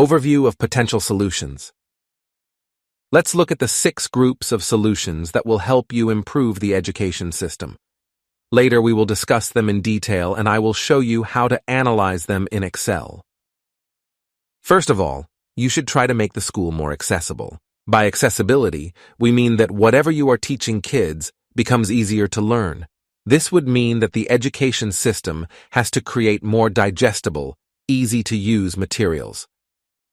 Overview of potential solutions. Let's look at the 6 groups of solutions that will help you improve the education system. Later we will discuss them in detail and I will show you how to analyze them in Excel. First of all, you should try to make the school more accessible. By accessibility, we mean that whatever you are teaching kids becomes easier to learn. This would mean that the education system has to create more digestible, easy-to-use materials.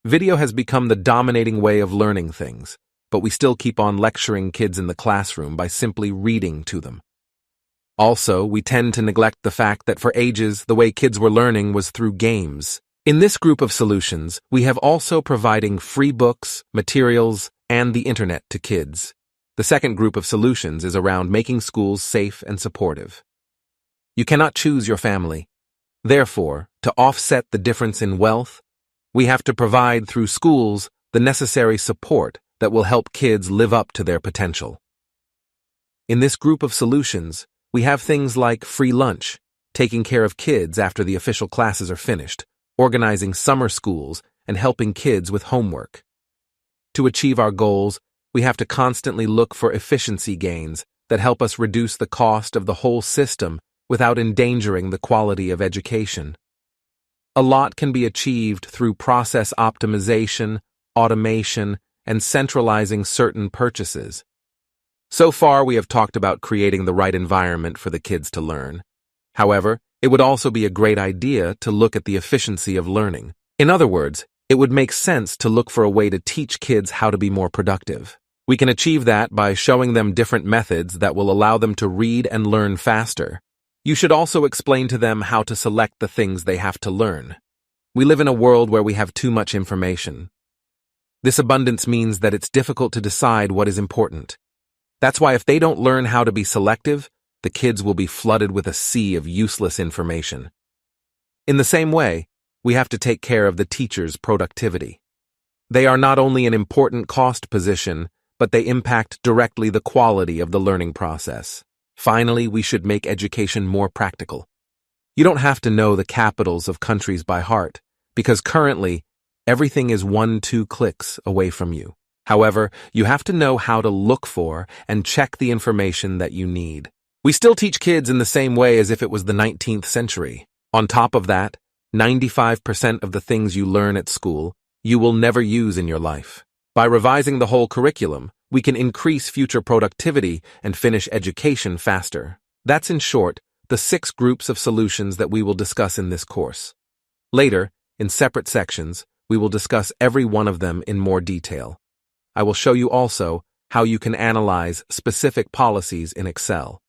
Video has become the dominating way of learning things, but we still keep on lecturing kids in the classroom by simply reading to them. Also, we tend to neglect the fact that for ages, the way kids were learning was through games. In this group of solutions, we have also providing free books, materials, and the internet to kids. The second group of solutions is around making schools safe and supportive. You cannot choose your family. Therefore, to offset the difference in wealth, we have to provide through schools the necessary support that will help kids live up to their potential. In this group of solutions, we have things like free lunch, taking care of kids after the official classes are finished, organizing summer schools, and helping kids with homework. To achieve our goals, we have to constantly look for efficiency gains that help us reduce the cost of the whole system without endangering the quality of education. A lot can be achieved through process optimization, automation, and centralizing certain purchases. So far, we have talked about creating the right environment for the kids to learn. However, it would also be a great idea to look at the efficiency of learning. In other words, it would make sense to look for a way to teach kids how to be more productive. We can achieve that by showing them different methods that will allow them to read and learn faster. You should also explain to them how to select the things they have to learn. We live in a world where we have too much information. This abundance means that it's difficult to decide what is important. That's why if they don't learn how to be selective, the kids will be flooded with a sea of useless information. In the same way, we have to take care of the teachers' productivity. They are not only an important cost position, but they impact directly the quality of the learning process. Finally, we should make education more practical. You don't have to know the capitals of countries by heart, because currently, everything is 1-2 clicks away from you. However, you have to know how to look for and check the information that you need. We still teach kids in the same way as if it was the 19th century. On top of that, 95% of the things you learn at school, you will never use in your life. By revising the whole curriculum, we can increase future productivity and finish education faster. That's in short, the 6 groups of solutions that we will discuss in this course. Later, in separate sections, we will discuss every one of them in more detail. I will show you also how you can analyze specific policies in Excel.